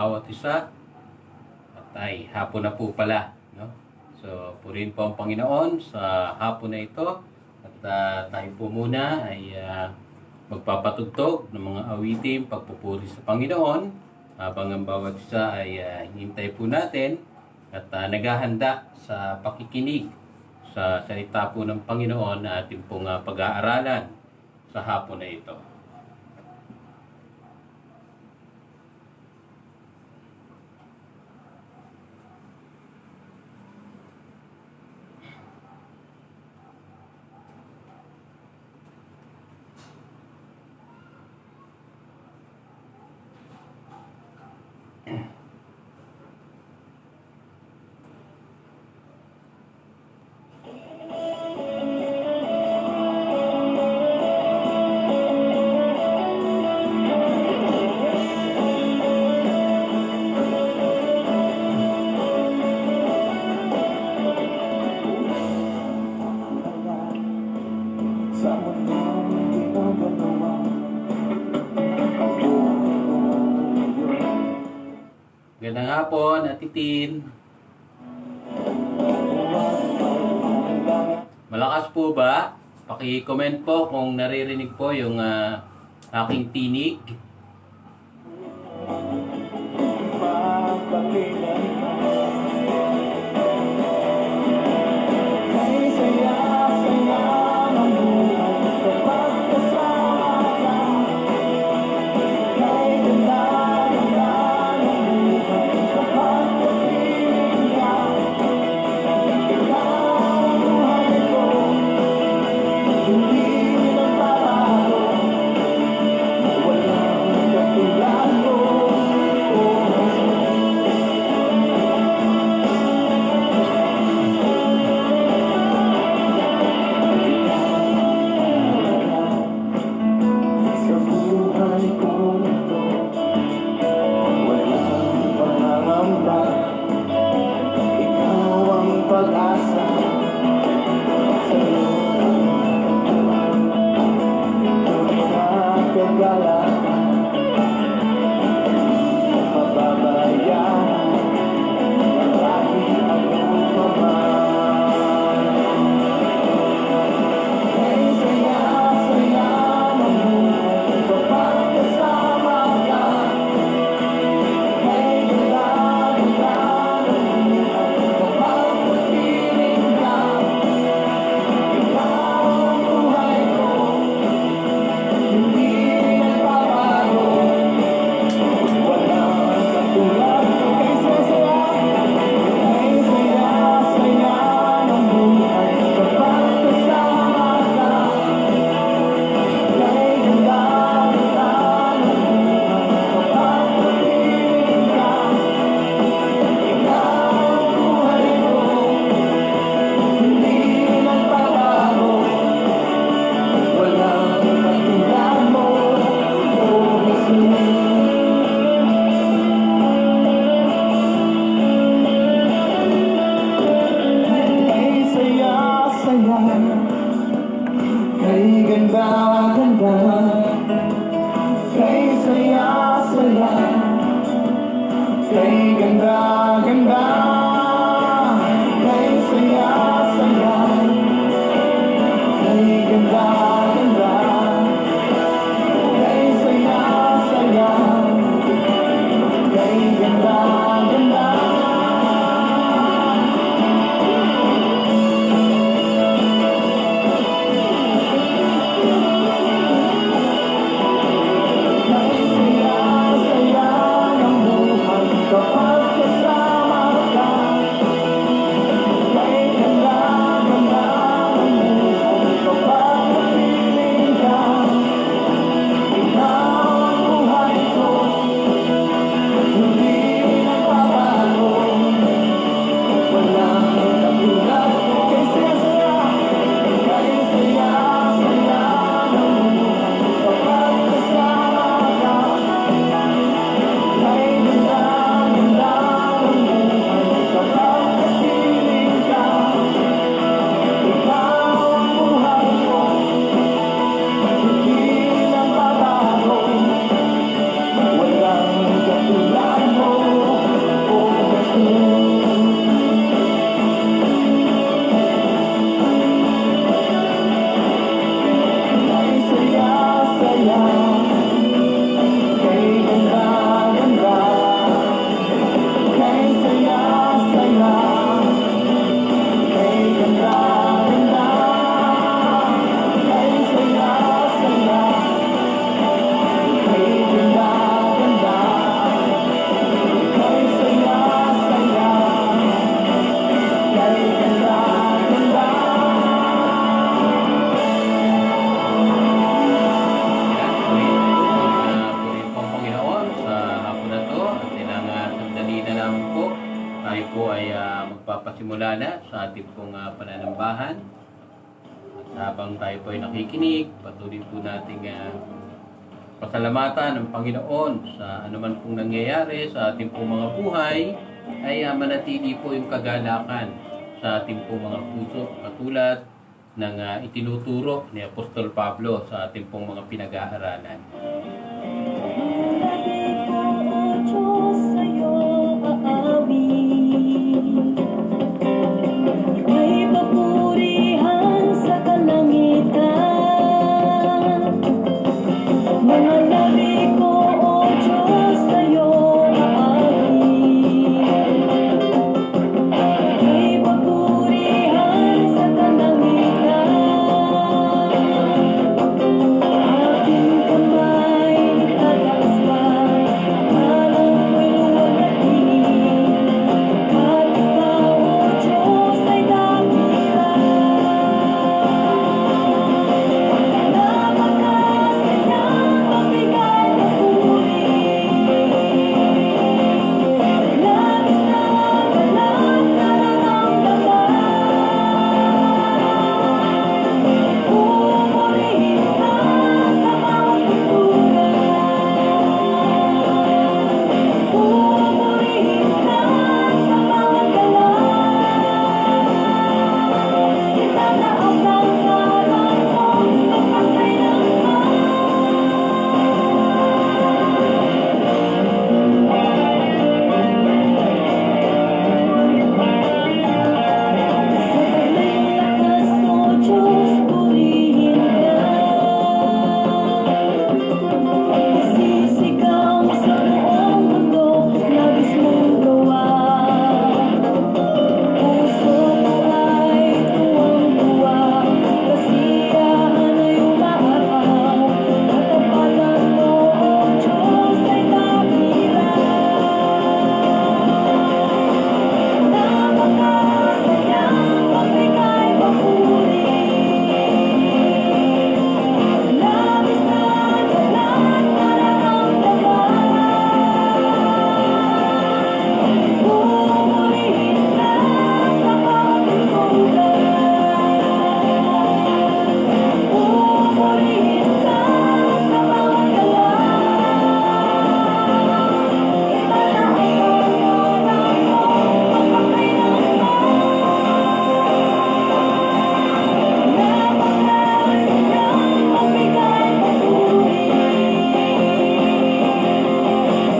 bawat isa. At ay hapon na po pala, no? So purihin po ang Panginoon sa hapon na ito. At tayo po muna ay magpapatugtog ng mga awiting pagpupuri sa Panginoon habang ang bawat isa ay hinintay po natin at naghahanda sa pakikinig sa salita po ng Panginoon na ating pong pag-aaralan sa hapon na ito. Magandang hapon, Ate Tin. Malakas po ba? Paki-comment po kung naririnig po yung aking tinig. magpapasimula na sa ating pong pananambahan. At habang tayo po ay nakikinig, patuloy po nating pasalamatan ng Panginoon sa anuman pong nangyayari sa ating pong mga buhay, ay manatili po yung kagalakan sa ating pong mga puso, katulad ng itinuturo ni Apostol Pablo sa ating pong mga pinag-aaralan. Diyos sa'yo aawit, may papurihan sa kalangitan. Mga labi ko, O Diyos, sa'yo aawit, may papurihan sa kalangitan. Aking kamay itataas pa, parang ko'y luwalhati. At ikaw, O Diyos, ay dakila. Napakasayang magbigay papuri. Labis na galak nararamdaman. Pupurihin ka sa bawat pagtugan. Pupurihin ka sa bawat galaw. Itataas ang ngalan mo, Sa taglay lakas, O Diyos, purihin ka. Isisigaw sa buong mundo, labis mong gawa. Puso ko ay tuwang-tuwa, kasiyahan ay umaaraw. Katapatan mo, O Diyos, ay dakila. Napakasayang magbigay papuri. Labis na galak nararamdaman. Pupurihin ka sa bawat pagtugan. Pupurihin ka sa bawat galaw. Itataas ang ngalan mo, magpakailanman. Napakasayang magbigay papuri.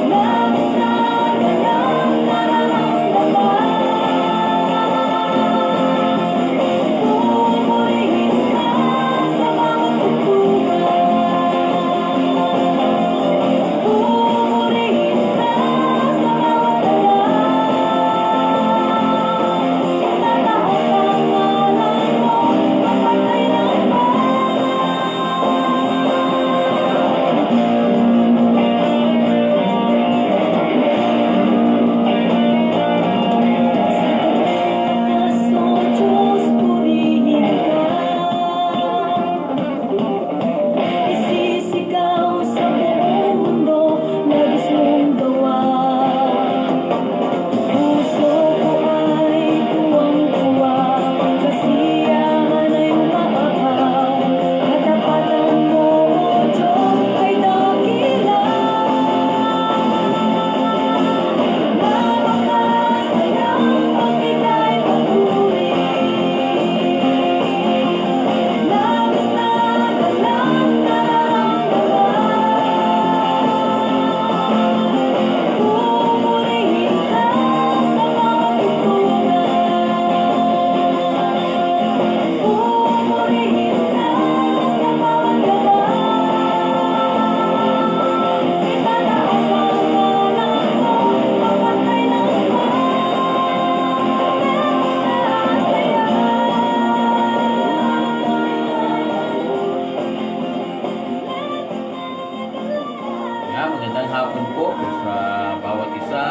Labis na galak nararamdaman. Pupurihin ka sa bawat pagtugan. Pupurihin ka sa bawat galaw. Itataas ang ngalan mo, magpakailanman. O Diyos, purihin ka. Isisigaw sa buong mundo, labis mong gawa. Puso ko ay tuwang-tuwa, kasiyahan ay umaaraw. Katapatan mo, O Diyos, ay dakila. Napakasayang magbigay papuri. Labis na galak nararamdaman. Pupurihin ka sa bawat pagtugan. Pupurihin ka sa bawat galaw. Itataas ang ngalan mo, Magandang hapon po sa bawat isa.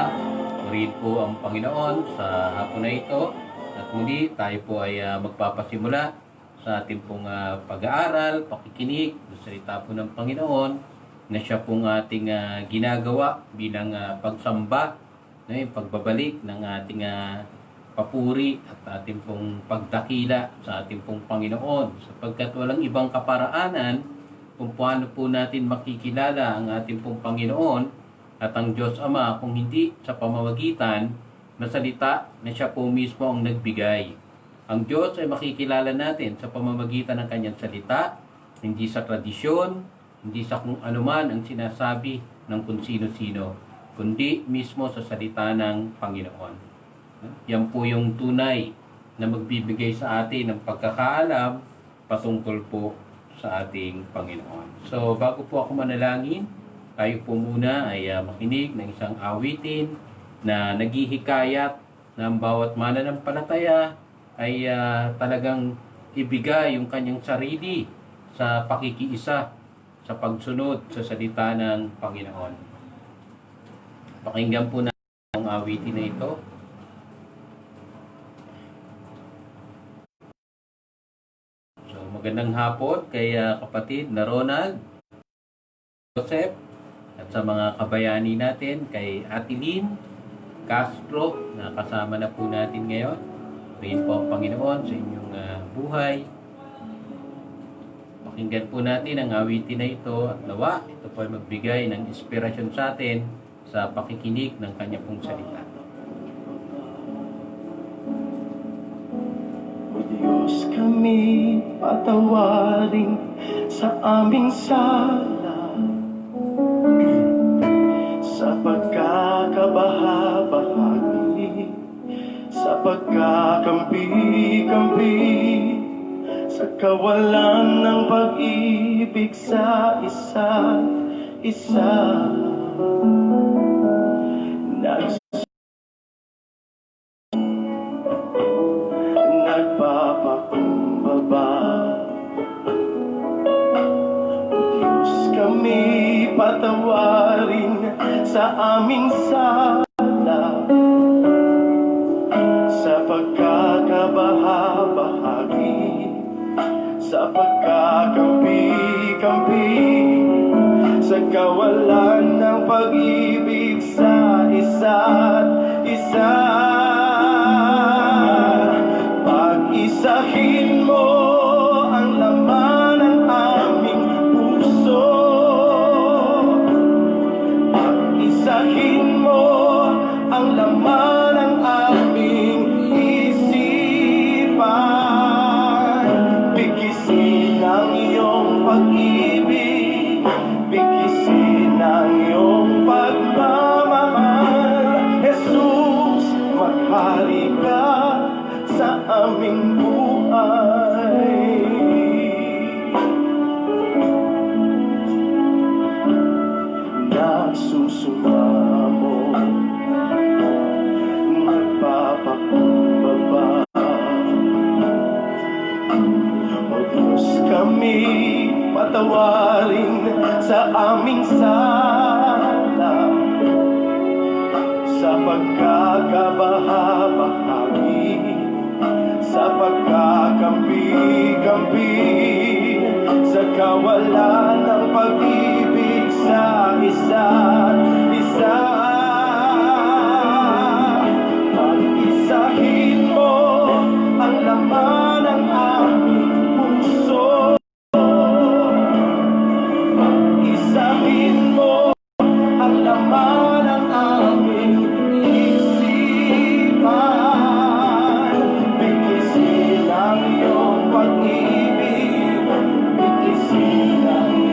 Purihin po ang Panginoon sa hapon na ito. At muli tayo po ay magpapasimula sa ating pong pag-aaral, pakikinig sa salita po ng Panginoon na siya pong ating ginagawa bilang pagsamba, yung pagbabalik ng ating papuri at ating pong pagdakila sa ating pong Panginoon sapagkat walang ibang kaparaanan kung paano po natin makikilala ang ating pong Panginoon at ang Diyos Ama kung hindi sa pamamagitan na salita na siya po mismo ang nagbigay. Ang Diyos ay makikilala natin sa pamamagitan ng kanyang salita, hindi sa tradisyon, hindi sa kung anuman ang sinasabi ng kung sino-sino, kundi mismo sa salita ng Panginoon. Yan po yung tunay na magbibigay sa atin ng pagkakaalam patungkol po sa ating Panginoon. So, bago po ako manalangin, tayo po muna ay makinig ng isang awitin na naghihikayat na ang bawat mananampalataya ay talagang ibigay yung kanyang sarili sa pakikiisa sa pagsunod sa salita ng Panginoon. Pakinggan po natin ang awitin na ito. So, magandang hapon kay kapatid na Ronald, Joseph, at sa mga kabayani natin, kay Atilin Castro, na kasama na po natin ngayon. Purihin po ang Panginoon sa inyong buhay. Pakinggan po natin ang awitin na ito at nawa ito po ay magbigay ng inspirasyon sa atin sa pakikinig ng kanya pong salita. O Diyos, kami patawarin sa aming sala, sa pagkakabaha-bahagi, sa pagkakampi-kampi, sa kawalan ng pag-ibig sa isa't isa. Nagpapakumbaba, O Diyos, kami patawarin sa aming sala, sa pagkakabaha-bahagi, sa pagkakampi-kampi, sa kawalan ng pag-ibig sa isa't isa. Pag-isahin mo ang laman ng aming puso, pag-isahin mo ang laman ng aming isipan. Bigkisin ang iyong pag-ibig, bigkisin ang iyong pagmamahal. Jesus, maghari ka sa aming buhay. Nagsusumamo, nagpapakumbaba, O Diyos, kami patawarin sa aming sala, sa pagkakabaha-bahagi, sa pagkakampi-kampi, sa kawalan ng pag-ibig sa isa't isa. Pag-isahin mo ang laman ng aming puso, pag-isahin mo ang laman ng aming isipan. Bigkisin ang iyong pag-ibig, bigkisin ang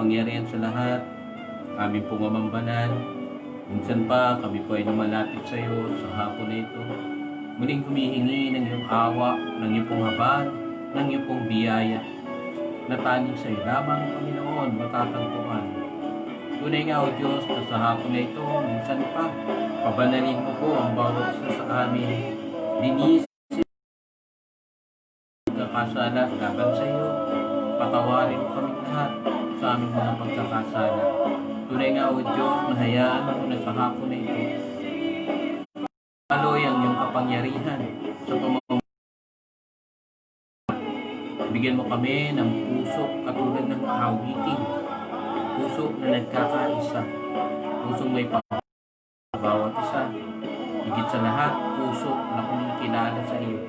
makapangyarihan sa lahat, aming pumamambanan. Minsan pa kami po ay lumalapit sa iyo sa hapon na ito. Muling humihingi ng iyong awa, ng iyong pong habag, ng iyong pong biyaya. Na tanging sa iyo lamang, Panginoon, matatagpuan. Tunay nga, O Diyos, na sa hapon na ito, minsan pa, pabanalin mo po ang bawat isa sa amin. Linisin pagkakasala laban sa iyo. Patawarin mo kami lahat sa aming mga pagkakasala. Tunay nga, O Diyos, na hayaan mo na sa hapon na ito. Aloy ang iyong kapangyarihan sa pamamagitan. Bigyan mo kami ng puso katulad ng awitin. Puso na nagkakaisa. Pusong may bawat isa. Higit sa lahat, puso na kumikilala sa iyo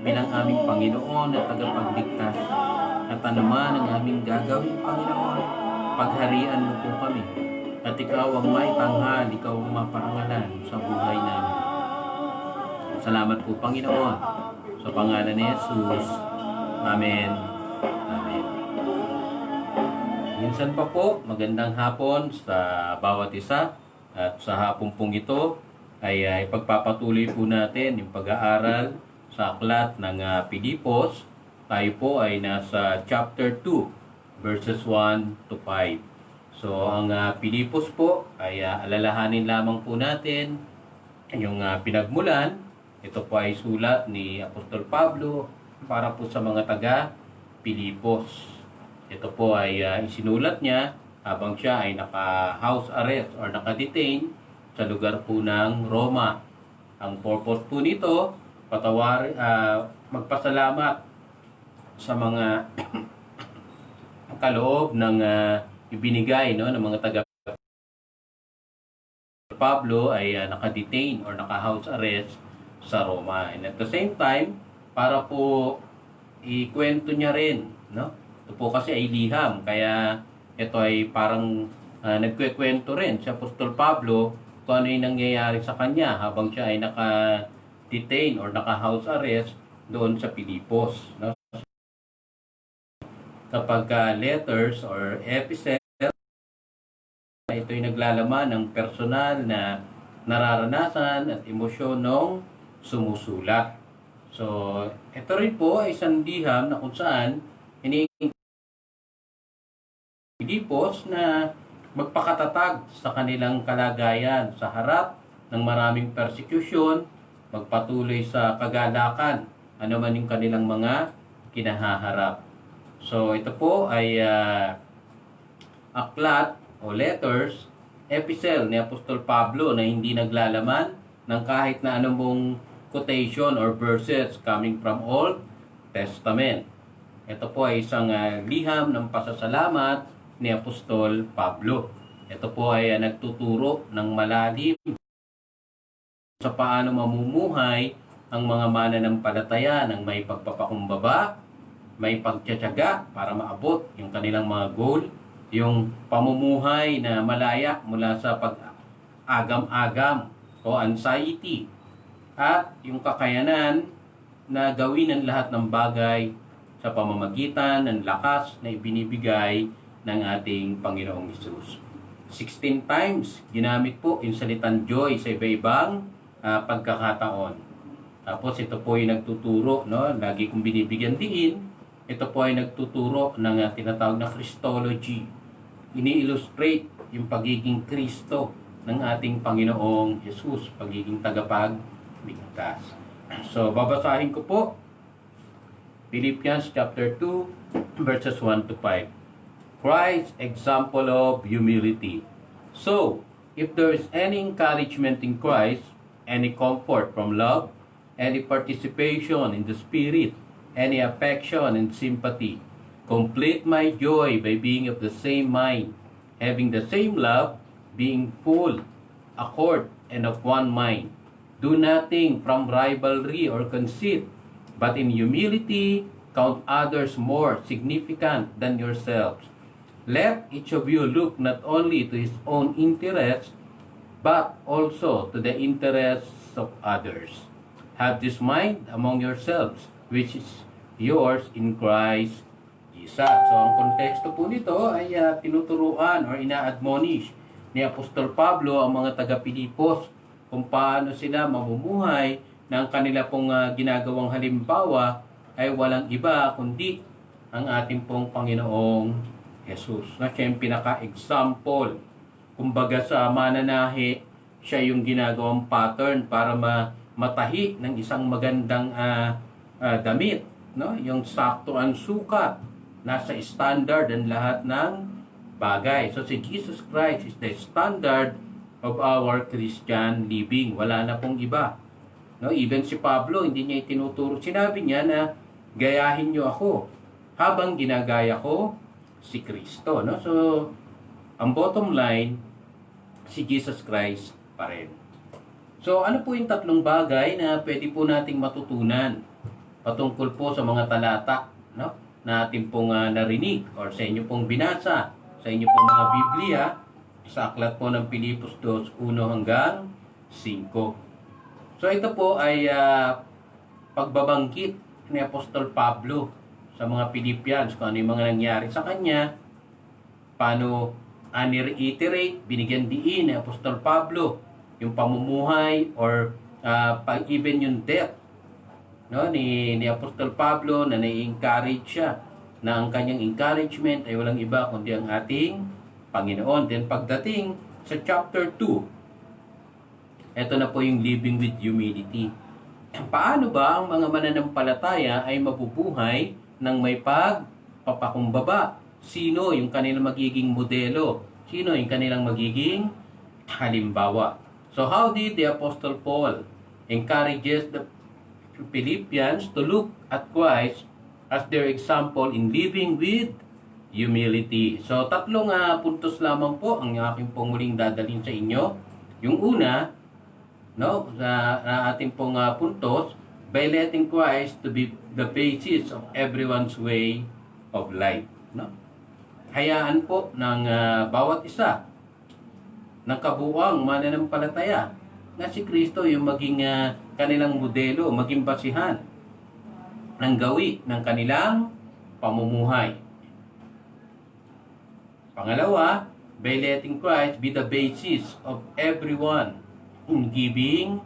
bilang aming Panginoon at tagapagligtas. At ano man ang aming gagawin, Panginoon, pagharian mo po kami. At ikaw ang may tanghal, ikaw ang maparangalan sa buhay namin. Salamat po, Panginoon, sa pangalan ni Jesus. Amen. Amen. Minsan pa po, magandang hapon sa bawat isa. At sa hapon pong ito ay pagpapatuloy po natin yung pag-aaral sa aklat ng Pilipos. Tayo po ay nasa chapter 2, verses 1 to 5. So, ang Pilipos po ay alalahanin lamang po natin yung pinagmulan. Ito po ay sulat ni Apostol Pablo para po sa mga taga Pilipos. Ito po ay isinulat niya habang siya ay naka-house arrest or naka-detain sa lugar po ng Roma. Ang purpose po nito, magpasalamat sa mga kaloob ng ibinigay ng mga taga Pablo ay naka-detain or naka-house arrest sa Roma. And at the same time, para po ikwento niya rin, no? Ito po kasi ay liham, kaya ito ay parang nagkwekwento rin si Apostol Pablo kung ano yung nangyayari sa kanya habang siya ay naka-detain or naka-house arrest doon sa Pilipos. No? Kapag letters or epistle, ito ay naglalaman ng personal na nararanasan at emosyon ng sumusulat. So, ito rin po ay isang liham na kung saan Pilipos na magpakatatag sa kanilang kalagayan sa harap ng maraming persecution, magpatuloy sa kagalakan, ano man yung kanilang mga kinahaharap. So, ito po ay aklat o letters, epistle ni Apostol Pablo na hindi naglalaman ng kahit na anumang quotation or verses coming from Old Testament. Ito po ay isang liham ng pasasalamat ni Apostol Pablo. Ito po ay nagtuturo ng malalim sa paano mamumuhay ang mga mananampalataya ng may pagpapakumbaba, may pagtsatsaga para maabot yung kanilang mga goal, yung pamumuhay na malaya mula sa pag-agam-agam o anxiety, at yung kakayanan na gawin ang lahat ng bagay sa pamamagitan ng lakas na ibinibigay ng ating Panginoong Hesus. 16 times ginamit po yung salitang joy sa iba-ibang pagkakataon. Tapos ito po ay nagtuturo, no? Lagi kong binibigyan diin, ito po ay nagtuturo ng tinatawag na Christology. Ini-illustrate yung pagiging Kristo ng ating Panginoong Hesus, pagiging tagapagligtas. So, babasahin ko po Philippians chapter 2 verses 1 to 5. Christ's example of humility. So, if there is any encouragement in Christ, any comfort from love, any participation in the Spirit, any affection and sympathy, complete my joy by being of the same mind, having the same love, being full, accord, and of one mind. Do nothing from rivalry or conceit, but in humility count others more significant than yourselves. Let each of you look not only to his own interests, but also to the interests of others. Have this mind among yourselves, which is yours in Christ Jesus. isa. So, ang konteksto po nito ay tinuturuan or ina-admonish ni Apostol Pablo ang mga taga-Pilipos kung paano sila mamumuhay na ang kanila pong ginagawang halimbawa ay walang iba kundi ang ating pong Panginoong Jesus. Na siya yung pinaka-example. Kumbaga sa mananahi, siya yung ginagawang pattern para matahi ng isang magandang damit. No? Yung sakto ang sukat, nasa standard ang lahat ng bagay. So si Jesus Christ is the standard of our Christian living. Wala na pong iba. No? Even si Pablo, hindi niya itinuturo. Sinabi niya na gayahin niyo ako habang ginagaya ko si Kristo. No? So, ang bottom line, si Jesus Christ pa rin. So, ano po yung tatlong bagay na pwede po nating matutunan patungkol po sa mga talata, no? Na ating pong narinig or sa inyo pong binasa, sa inyo pong mga Biblia, sa aklat po ng Pilipos 2:1 hanggang 5. So, ito po ay pagbabanggit ni Apostol Pablo sa mga Philippians, kung ano yung mga nangyari sa kanya, paano ani-reiterate, binigyan diin ni Apostol Pablo yung pamumuhay or even yung death, no, ni Apostol Pablo na nai-encourage siya na ang kanyang encouragement ay walang iba kundi ang ating Panginoon. Then pagdating sa chapter 2, ito na po yung living with humility. Paano ba ang mga mananampalataya ay mabubuhay ng may pagpapakumbaba? Sino yung kanilang magiging modelo? Sino yung kanilang magiging halimbawa? So how did the Apostle Paul encourages the Philippians to look at Christ as their example in living with humility? So tatlong puntos lamang po ang aking pong muling dadalhin sa inyo. Yung una, no, sa ating pong puntos, by letting Christ to be the basis of everyone's way of life. No? Hayaan po ng bawat isa ng kabuuang mananampalataya na si Kristo yung maging kanilang modelo, maging basihan ng gawi ng kanilang pamumuhay. Pangalawa, by letting Christ be the basis of everyone in giving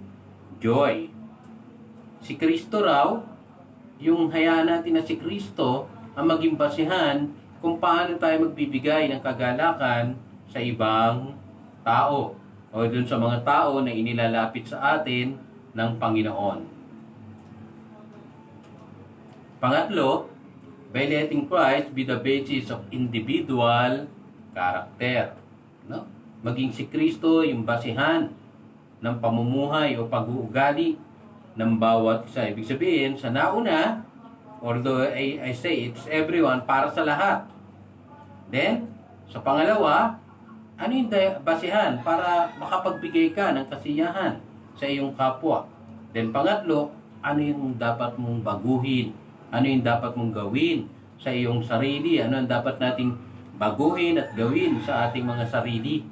joy. Si Kristo raw, yung hayaan natin na si Kristo ang maging basihan kung paano tayo magbibigay ng kagalakan sa ibang tao o dun sa mga tao na inilalapit sa atin ng Panginoon. Pangatlo, by letting Christ be the basis of individual character. No? Maging si Kristo yung basihan ng pamumuhay o pag-uugali ng bawat isa. Ibig sabihin, sa nauna, although I say it's everyone, para sa lahat. Then, sa pangalawa, ano yung basihan para makapagbigay ka ng kasiyahan sa iyong kapwa? Then, pangatlo, ano yung dapat mong baguhin? Ano yung dapat mong gawin sa iyong sarili? Ano ang dapat nating baguhin at gawin sa ating mga sarili?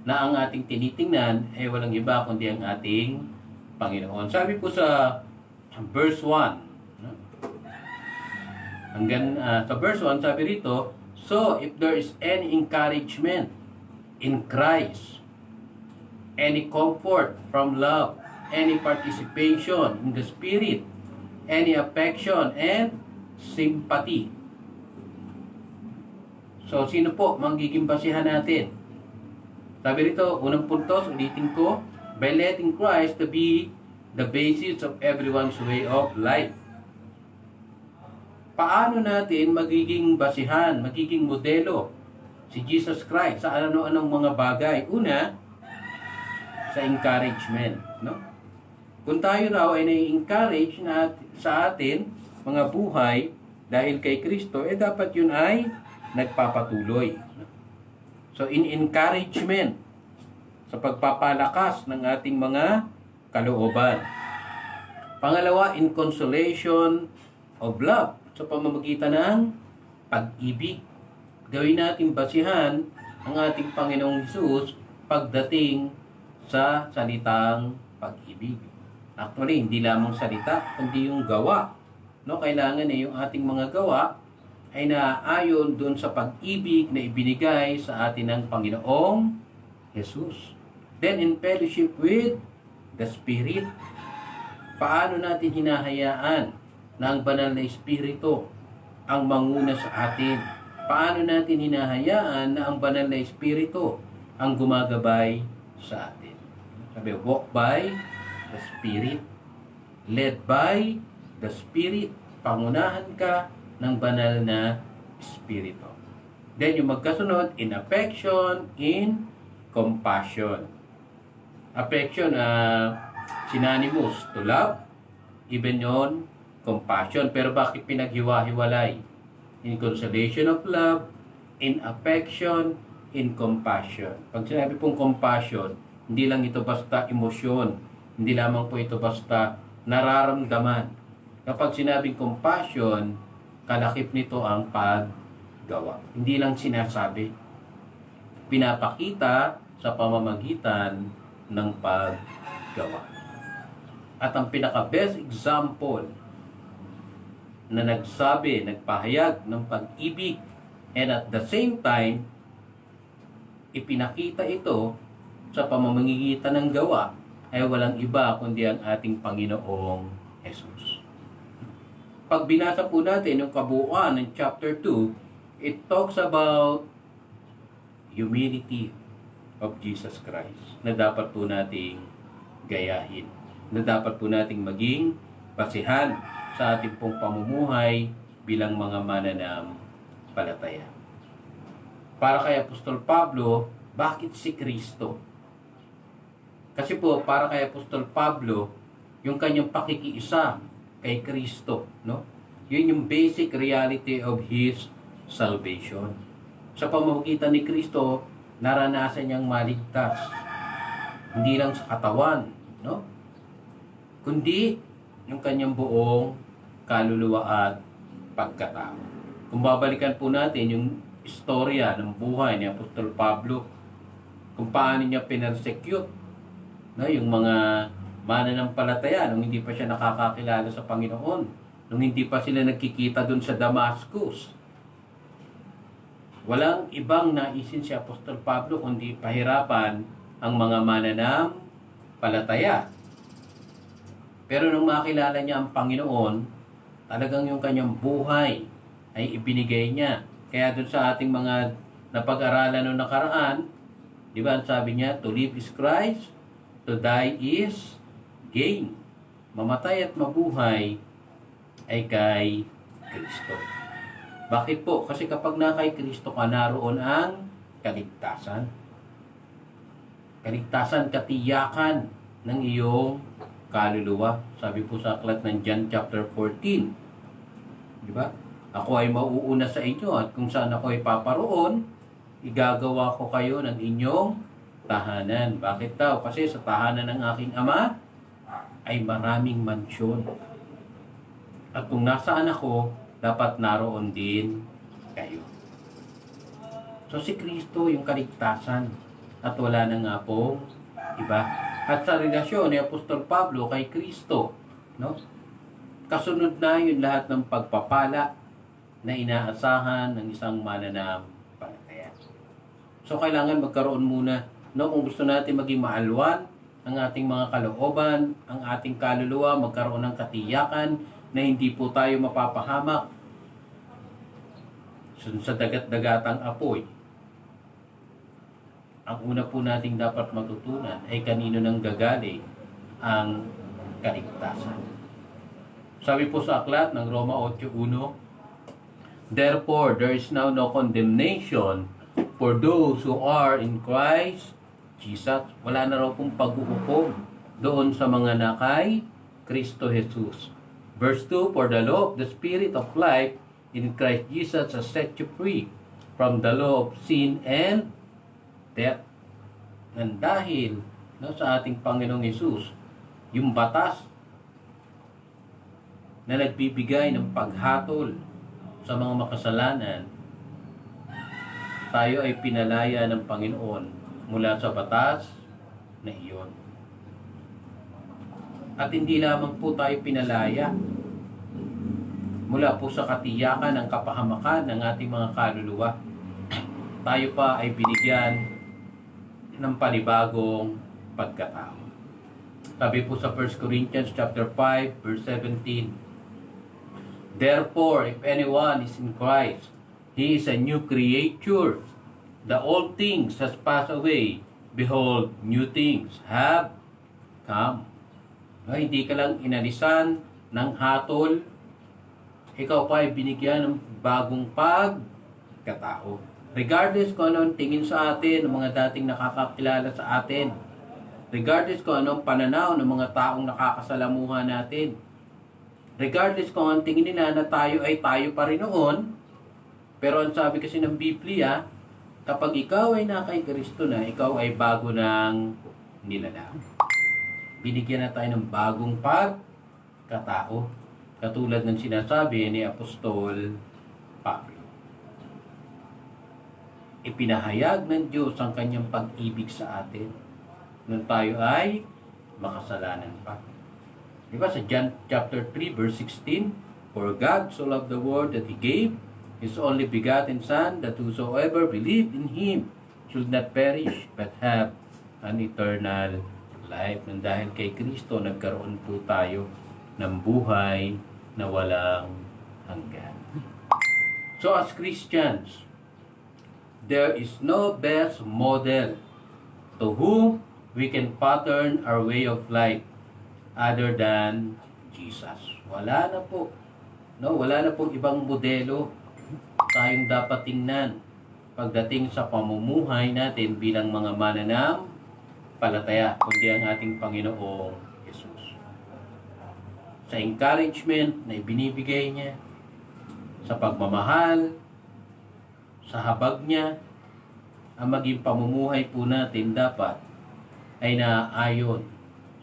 Na ang ating tinitingnan ay walang iba kundi ang ating Panginoon. Sabi po sa verse 1, hanggang sa verse 1, sabi rito, so if there is any encouragement in Christ, any comfort from love, any participation in the Spirit, any affection and sympathy. So, sino po magiging basihan natin? Sabi rito, unang puntos, ulitin ko, by letting Christ to be the basis of everyone's way of life. Paano natin magiging basihan, magiging modelo si Jesus Christ sa ano-anong mga bagay? Una, sa encouragement. No? Kung tayo raw ay nai-encourage na sa atin, mga buhay, dahil kay Kristo, dapat yun ay nagpapatuloy. So, in encouragement, sa pagpapalakas ng ating mga kalooban. Pangalawa, in consolation of love, sa pamamagitan ng pag-ibig. Gawin natin basihan ang ating Panginoong Hesus pagdating sa salitang pag-ibig. Actually, hindi lamang salita, kundi yung gawa. No, kailangan yung ating mga gawa ay naaayon doon sa pag-ibig na ibinigay sa atin ng Panginoong Jesus. Then in fellowship with the Spirit, paano natin hinahayaan na ang banal na Espiritu ang manguna sa atin? Paano natin hinahayaan na ang banal na Espiritu ang gumagabay sa atin? Sabi, walk by the Spirit, led by the Spirit. Pangunahan ka ng banal na Espiritu. Then yung magkasunod, in affection, in compassion. Affection, synonymous to love, even yon compassion. Pero bakit pinaghiwa-hiwalay? In consolation of love, in affection, in compassion. Pag sinabi pong compassion, hindi lang ito basta emosyon, hindi lamang po ito basta nararamdaman. Kapag sinabing compassion, kalakip nito ang paggawa. Hindi lang sinasabi, pinapakita sa pamamagitan ng paggawa. At ang pinaka-best example na nagpahayag ng pag-ibig and at the same time, ipinakita ito sa pamamagitan ng gawa ay walang iba kundi ang ating Panginoong Jesus. Pag binasa po natin yung kabuuan ng chapter 2, it talks about humility of Jesus Christ na dapat po nating gayahin, na dapat po nating maging basihan sa ating pong pamumuhay bilang mga mananampalataya. Para kay Apostol Pablo, bakit si Kristo? Kasi po, para kay Apostol Pablo, yung kanyang pakikiisa kay Kristo, no? Yun yung basic reality of his salvation. Sa pamamagitan ni Kristo, naranasan niyang maligtas. Hindi lang sa katawan, no? Kundi yung kanyang buong kaluluwa at pagkatao. Kung babalikan po natin yung istorya ng buhay ni Apostol Pablo, kung paano niya pinersecute, no, yung mga mananampalataya nung hindi pa siya nakakakilala sa Panginoon, nung hindi pa sila nagkikita doon sa Damascus. Walang ibang naisin si Apostol Pablo kundi pahirapan ang mga mananampalataya. Pero nung makilala niya ang Panginoon, talagang yung kanyang buhay ay ibinigay niya. Kaya doon sa ating mga napag-aralan noong nakaraan, di ba, sabi niya, to live is Christ, to die is gain. Mamatay at mabuhay ay kay Kristo. Bakit po? Kasi kapag na kay Kristo ka, naroon ang kaligtasan. Kaligtasan, katiyakan ng iyong kaluluwa. Sabi po sa aklat ng John chapter 14. Di ba? Ako ay mauuna sa inyo at kung saan ako ay paparoon, igagawa ko kayo ng inyong tahanan. Bakit daw? Kasi sa tahanan ng aking Ama ay maraming mansyon. At kung nasaan ako, dapat naroon din kayo. So si Kristo yung kaligtasan at wala na nga pong iba. At sa relasyon ni Apostol Pablo kay Kristo, no? Kasunod na yung lahat ng pagpapala na inaasahan ng isang mananampalataya. So kailangan magkaroon muna, no, kung gusto natin maging maalwan ang ating mga kalooban, ang ating kaluluwa, magkaroon ng katiyakan na hindi po tayo mapapahamak sa dagat-dagatang apoy. Ang una po nating dapat matutunan ay kanino nang gagaling ang kaligtasan. Sabi po sa aklat ng Roma 8:1, therefore, there is now no condemnation for those who are in Christ Jesus. Wala na raw pong pag-uukom doon sa mga nakay Kristo Jesus. Verse 2, for the law of the Spirit of life in Christ Jesus has set you free from the law of sin and death. And dahil sa ating Panginoong Jesus, yung batas na nagbibigay ng paghatol sa mga makasalanan, tayo ay pinalaya ng Panginoon mula sa batas na iyon. At hindi lamang po tayo pinalaya, mula po sa katiyakan ng kapahamakan ng ating mga kaluluwa. Tayo pa ay binigyan ng panibagong pagkatao. Sabi po sa 1 Corinthians chapter 5 verse 17, "Therefore, if anyone is in Christ, he is a new creature. The old things has passed away. Behold, new things have come." No, hindi ka lang inalisan ng hatol, ikaw pa ay binigyan ng bagong pagkatao. Regardless kung anong tingin sa atin ng mga dating nakakakilala sa atin, regardless kung anong pananaw ng mga taong nakakasalamuha natin, regardless kung anong tingin nila na tayo ay tayo pa rin noon, pero ang sabi kasi ng Biblia, kapag ikaw ay naka kay Kristo na, ikaw ay bago ng nilalang. Binigyan na tayo ng bagong pagkatao, katulad ng sinasabi ni Apostol Pablo. Ipinahayag ng Diyos ang kanyang pag-ibig sa atin nung tayo ay makasalanan pa. Diba sa John chapter 3 verse 16, "For God so loved the world that He gave His only begotten Son, that whosoever believed in Him should not perish, but have an eternal life." Nang dahil kay Kristo, nagkaroon po tayo ng buhay na walang hanggan. So as Christians, there is no best model to whom we can pattern our way of life other than Jesus. Wala na po. No, wala na pong ibang modelo tayong dapat tingnan pagdating sa pamumuhay natin bilang mga mananampalataya, kundi ang ating Panginoong Jesus. Sa encouragement na ibinibigay niya, sa pagmamahal, sa habag niya, ang maging pamumuhay po natin dapat ay naaayon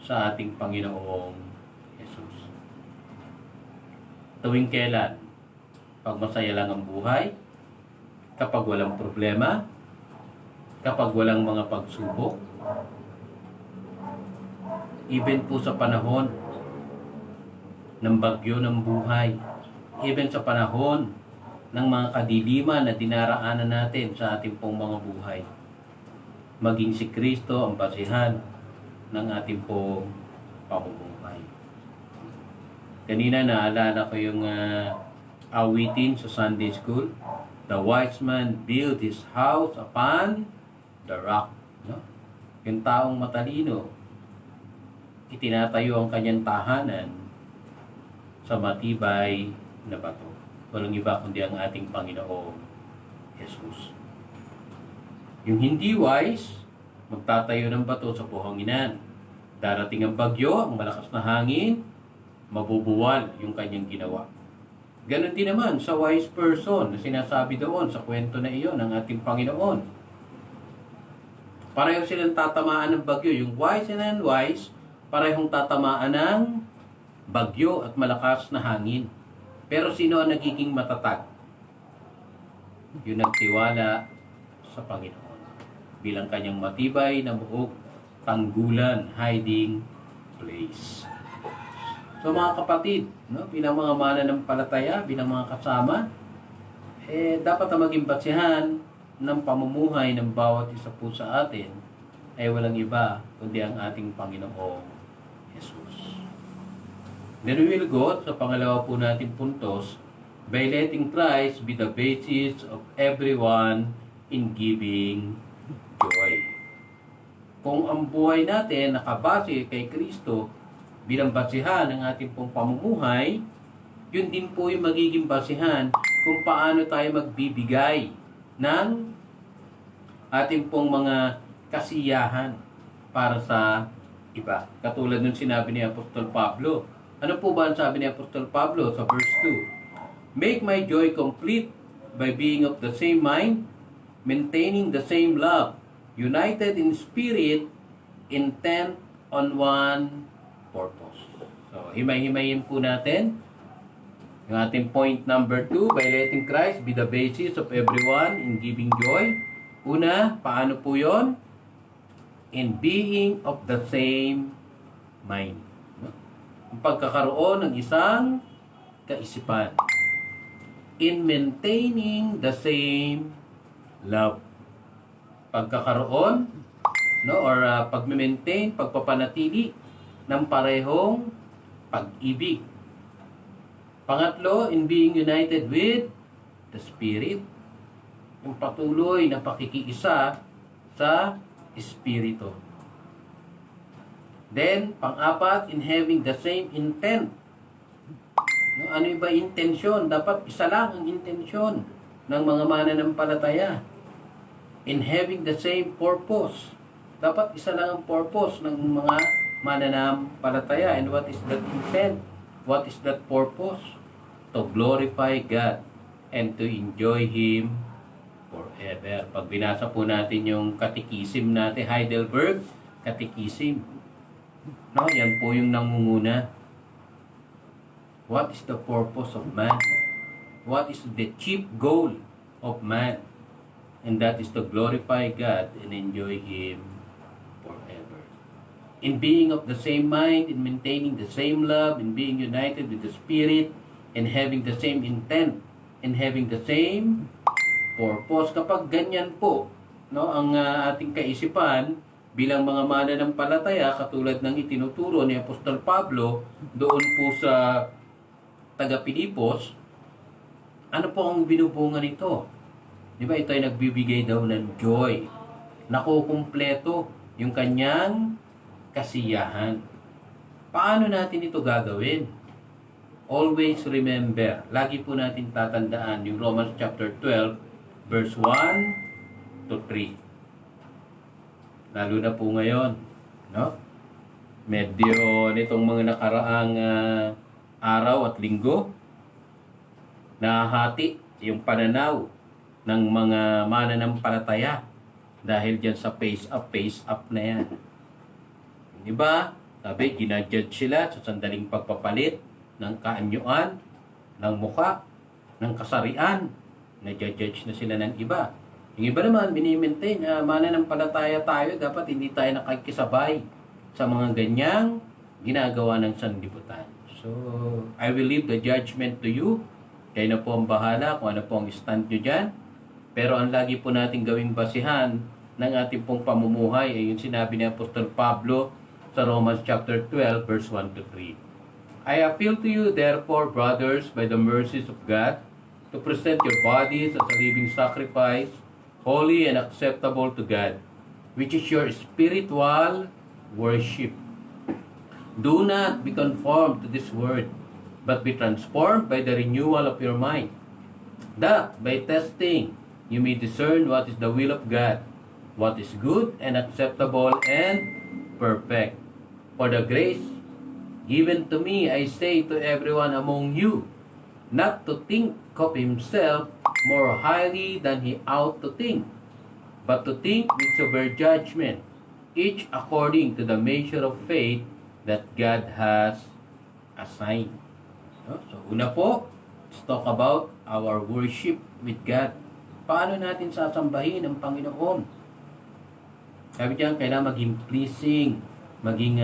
sa ating Panginoong Jesus. Tuwing kailan? Pag masaya lang ang buhay, kapag walang problema, kapag walang mga pagsubok, even po sa panahon ng bagyo ng buhay, even sa panahon ng mga kadiliman na dinaraanan natin sa ating pong mga buhay, maging si Kristo ang basihan ng ating pong pamumuhay. Kanina naalala ko yung awitin sa Sunday school, "The wise man built his house upon the rock." No? Yung taong matalino, itinatayo ang kanyang tahanan sa matibay na bato. Walang iba kundi ang ating Panginoong Jesus. Yung hindi wise, magtatayo ng bato sa buhanginan. Darating ang bagyo, ang malakas na hangin, mabubuwal yung kanyang ginawa. Ganon din naman sa wise person na sinasabi doon sa kwento na iyon ng ating Panginoon. Pareho silang tatamaan ng bagyo. Yung wise and unwise, parehong tatamaan ng bagyo at malakas na hangin. Pero sino ang nagiging matatag? Yung nagtiwala sa Panginoon bilang kanyang matibay na buhok, tanggulan, hiding place. So mga kapatid, no, bilang mga mananampalataya, bilang mga kasama, dapat na maging batsihan ng pamumuhay ng bawat isa po sa atin ay walang iba kundi ang ating Panginoong Jesus. Then we will go sa pangalawa po nating puntos, by letting Christ be the basis of everyone in giving joy. Kung ang buhay natin nakabase kay Kristo bilang basihan ng ating pong pamumuhay, yun din po yung magiging basihan kung paano tayo magbibigay ng ating pong mga kasiyahan para sa iba. Katulad nung sinabi ni Apostol Pablo. Ano po ba ang sabi ni Apostol Pablo sa verse 2? "Make my joy complete by being of the same mind, maintaining the same love, united in spirit, intent on one purpose." So, himay-himayin po natin yung ating point number 2, by letting Christ be the basis of everyone in giving joy. Una, paano po yun? In being of the same mind. Ang pagkakaroon ng isang kaisipan. in maintaining the same love. Pagkakaroon, no, or pagme-maintain, pagpapanatili ng parehong pag-ibig. Pangatlo, in being united with the Spirit. Yung patuloy na pakikiisa sa Espiritu. Then, pang-apat, in having the same intent. No, ano ba intensyon? Dapat isa lang ang intensyon ng mga mananampalataya. In having the same purpose. Dapat isa lang ang purpose ng mga mananampalataya. And what is that intent? What is that purpose? To glorify God and to enjoy Him forever. Pag binasa po natin yung Catechism natin, Heidelberg Catechism, no, yan po yung nangunguna. What is the purpose of man? What is the chief goal of man? And that is to glorify God and enjoy Him forever. In being of the same mind, in maintaining the same love, in being united with the Spirit, in having the same intent, in having the same purpose. Kapag ganyan po, no, ang ating kaisipan bilang mga mananampalataya, katulad ng itinuturo ni Apostol Pablo doon po sa taga-Pilipos, ano po ang binubunga nito? Di ba ito ay nagbibigay daw ng joy, nakukumpleto yung kanyang kasiyahan. Paano natin ito gagawin? Always remember, lagi po natin tatandaan yung Romans chapter 12, verse 1 to 3. Lalo na po ngayon, no? Medyo nitong mga nakaraang araw at linggo, nahati yung pananaw ng mga mananampalataya dahil dyan sa face up na yan. Diba? Sabi, ginajudge sila sa sandaling pagpapalit ng kaanyuan, ng muka, ng kasarian. Nag-judge na sila ng iba. Yung iba naman, minimaintain, mananampalataya tayo, dapat hindi tayo nakikisabay sa mga ganyang ginagawa ng sanlibutan. So, I will leave the judgment to you. Kayo na po ang bahala kung ano po ang stand nyo dyan. Pero ang lagi po natin gawing basihan ng ating pong pamumuhay ay yung sinabi ni Apostol Pablo sa Romans chapter 12, verse 1 to 3. I appeal to you, therefore, brothers, by the mercies of God, to present your bodies as a living sacrifice, holy and acceptable to God, which is your spiritual worship. Do not be conformed to this world, but be transformed by the renewal of your mind, that by testing you may discern what is the will of God, what is good and acceptable and perfect. For the grace given to me, I say to everyone among you, not to think of himself more highly than he ought to think, but to think with sober judgment, each according to the measure of faith that God has assigned. So, una po, let's talk about our worship with God. Paano natin sasambahin ang Panginoon? Sabi diyan, kailangan maging pleasing, maging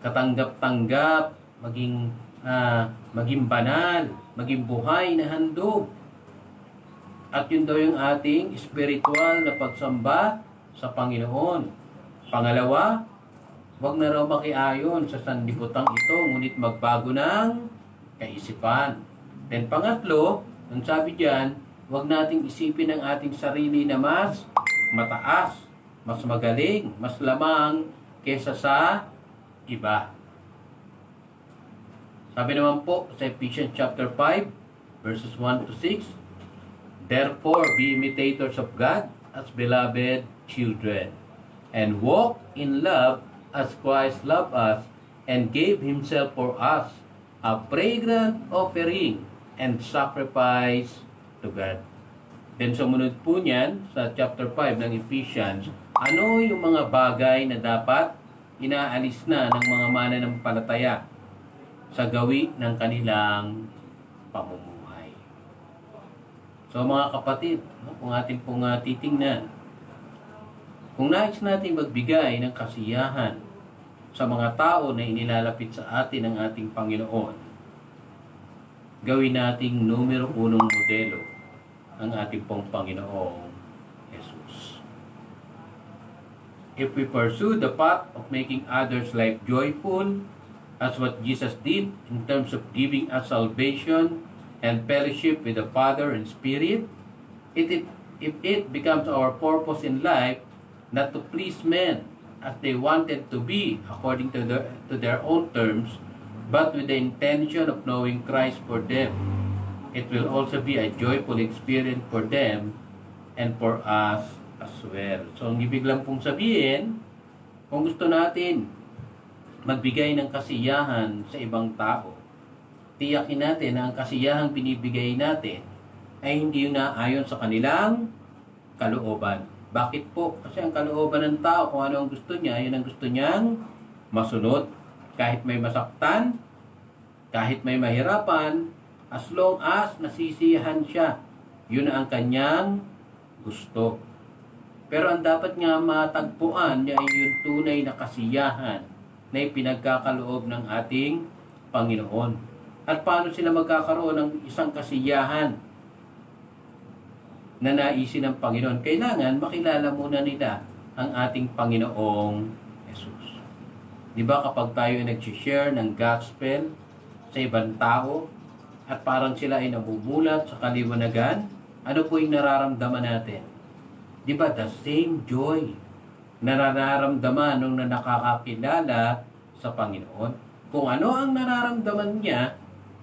katanggap-tanggap, maging banal, maging buhay na handog. At yun daw yung ating spiritual na pagsamba sa Panginoon. Pangalawa, huwag na raw makiayon sa sanlibutan ito, ngunit magbago ng kaisipan. Then pangatlo, ang sabi diyan, huwag nating isipin ang ating sarili na mas mataas, mas magaling, mas lamang kesa sa iba. Sabi naman po sa Ephesians chapter 5, verses 1 to 6, therefore, be imitators of God as beloved children, and walk in love as Christ loved us and gave Himself for us, a fragrant offering and sacrifice to God. Then sumunod po niyan sa chapter 5 ng Ephesians, ano yung mga bagay na dapat inaalis na ng mga mananampalataya sa gawi ng kanilang pamumuhay. So mga kapatid, kung ating pong titingnan, kung nais natin magbigay ng kasiyahan sa mga tao na inilalapit sa atin ng ating Panginoon, gawin nating numero unong modelo ang ating pong Panginoong Jesus. If we pursue the path of making others' life joyful, as what Jesus did in terms of giving us salvation and fellowship with the Father and Spirit, if it becomes our purpose in life not to please men as they wanted to be according to their own terms, but with the intention of knowing Christ for them, it will also be a joyful experience for them and for us as well. So, ang ibig lang pong sabihin, kung gusto natin magbigay ng kasiyahan sa ibang tao, tiyakin natin na ang kasiyahang binibigay natin ay hindi yung naayon sa kanilang kalooban. Bakit po? Kasi ang kalooban ng tao, kung ano ang gusto niya, yun ang gusto niyang masunod. Kahit may masaktan, kahit may mahirapan, as long as nasisiyahan siya, yun ang kanyang gusto. Pero ang dapat nga matagpuan niya ay yung tunay na kasiyahan na ipinagkakaloob ng ating Panginoon. At paano sila magkakaroon ng isang kasiyahan na naisin ng Panginoon? Kailangan makilala muna nila ang ating Panginoong Jesus. Di ba kapag tayo ay nag-share ng gospel sa ibang tao at parang sila ay namumulat sa kaliwanagan, ano po yung nararamdaman natin? Di ba the same joy na nararamdaman nung nakakakilala sa Panginoon? Kung ano ang nararamdaman niya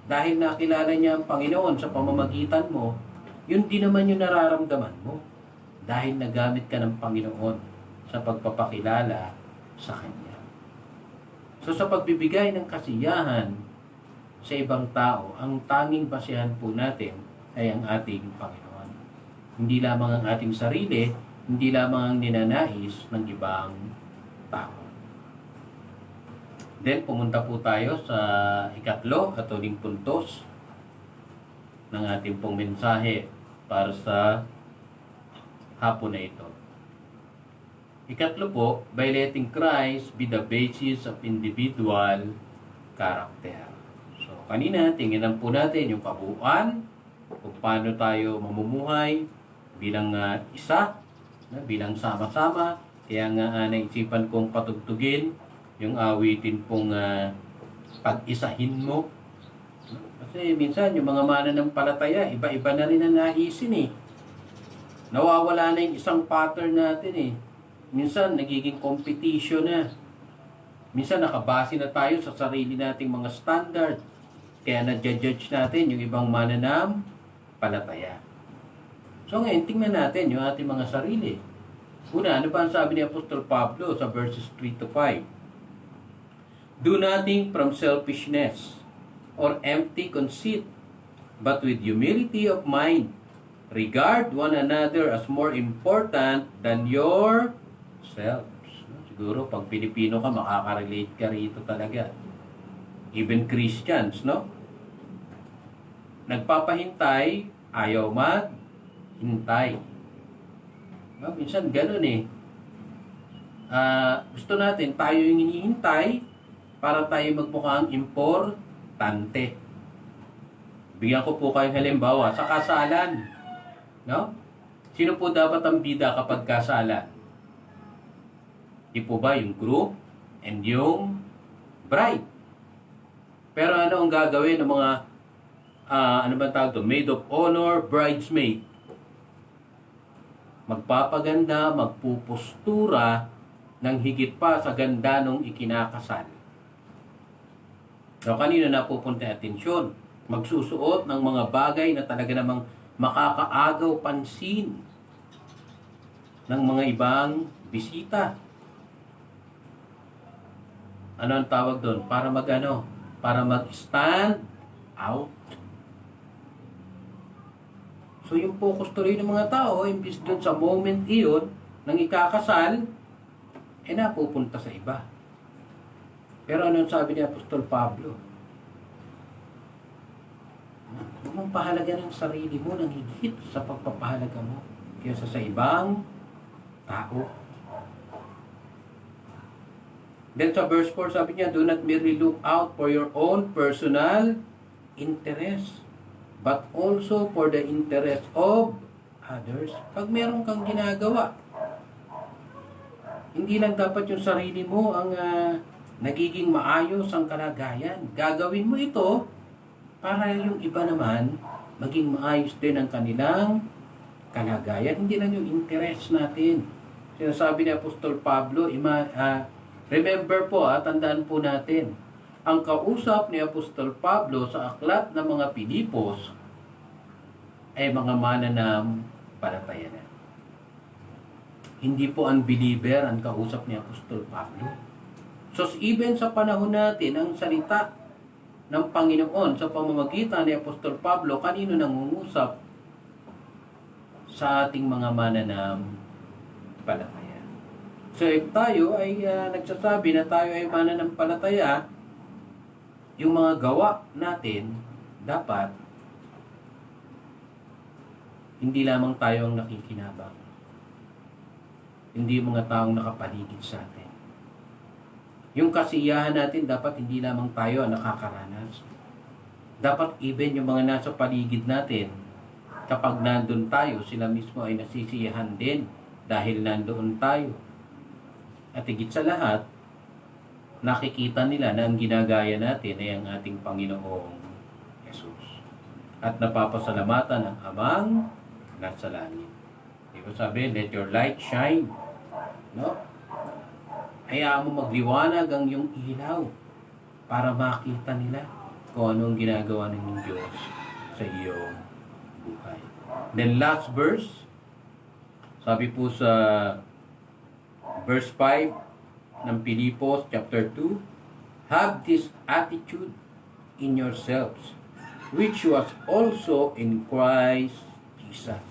dahil nakilala niya ang Panginoon sa pamamagitan mo, yun din naman yung nararamdaman mo dahil nagamit ka ng Panginoon sa pagpapakilala sa Kanya. So sa pagbibigay ng kasiyahan sa ibang tao, ang tanging basihan po natin ay ang ating Panginoon. Hindi lamang ang ating sarili, hindi lamang ang ninanais ng ibang tao. Then pumunta po tayo sa ikatlo at huling puntos ng ating pong mensahe para sa hapon na ito. Ikatlo po, by letting Christ be the basis of individual character. So, kanina, tingnan po natin yung kabuuan, kung paano tayo mamumuhay bilang isa, bilang sama-sama. Kaya nga naisipan kong patugtugin yung awitin pong pag-isahin mo. Kasi minsan yung mga mananampalataya, iba-iba na rin ang naisin eh. Nawawala na yung isang pattern natin eh. Minsan nagiging competition na. Minsan nakabase na tayo sa sarili nating mga standard. Kaya na-judge natin yung ibang mananampalataya. So ngayon, tingnan natin yung ating mga sarili. Una, ano ba ang sabi ni Apostol Pablo sa verses 3 to 5? Do nothing from selfishness or empty conceit, but with humility of mind, regard one another as more important than yourselves. Siguro, pag Pilipino ka, makaka-relate ka rito talaga. Even Christians, no? Nagpapahintay, ayaw maghintay. No? Minsan ganun eh. Gusto natin, tayo yung hinihintay para tayo magmukhang importante. Bigyan ko po kayong halimbawa sa kasalan. No? Sino po dapat ang bida kapag kasalan? Di po ba yung groom and yung bride? Pero ano ang gagawin ng mga ano ba tawag to? Maid of honor, bridesmaid. Magpapaganda, magpupustura ng higit pa sa ganda nung ikinakasal. So, kanina napupunta atensyon? Magsusuot ng mga bagay na talaga namang makakaagaw pansin ng mga ibang bisita. Ano ang tawag doon? Para para mag-stand out. So yung focus tuloy ng mga tao, imbis doon sa moment iyon, nang ikakasal, napupunta sa iba. Pero ano ang sabi ni Apostol Pablo? Huwag mong pahalaga ng sarili mo nang higit sa pagpapahalaga mo kaysa sa ibang tao. Then sa verse 4, sabi niya, do not merely look out for your own personal interest. but also for the interest of others. Pag meron kang ginagawa, hindi lang dapat yung sarili mo ang nagiging maayos ang kalagayan. Gagawin mo ito para yung iba naman maging maayos din ang kanilang kalagayan. Hindi lang yung interest natin. Sinasabi ni Apostol Pablo, remember po, tandaan po natin, ang kausap ni Apostol Pablo sa aklat ng mga Pilipos ay mga mananampalataya na. Hindi po unbeliever ang kausap ni Apostol Pablo. So even sa panahon natin, ang salita ng Panginoon sa pamamagitan ni Apostol Pablo, kanino nangungusap? Sa ating mga mananampalataya. So if tayo ay nagsasabi na tayo ay mananampalataya, yung mga gawa natin, dapat hindi lamang tayo ang nakikinabang. Hindi mga taong nakapaligid sa atin. Yung kasiyahan natin, dapat hindi lamang tayo ang nakakaranas. Dapat even yung mga nasa paligid natin, kapag nandun tayo, sila mismo ay nasisiyahan din dahil nandoon tayo. At higit sa lahat, nakikita nila na ang ginagaya natin ay ang ating Panginoong Jesus. At napapasalamatan ang Amang nasa langit. Diba sabi, let your light shine. No? Hayaan mo magliwanag ang iyong ilaw para makita nila kung anong ginagawa ng Diyos sa iyong buhay. Then last verse, sabi po sa verse 5 ng Pilipos chapter 2, have this attitude in yourselves, which was also in Christ Jesus.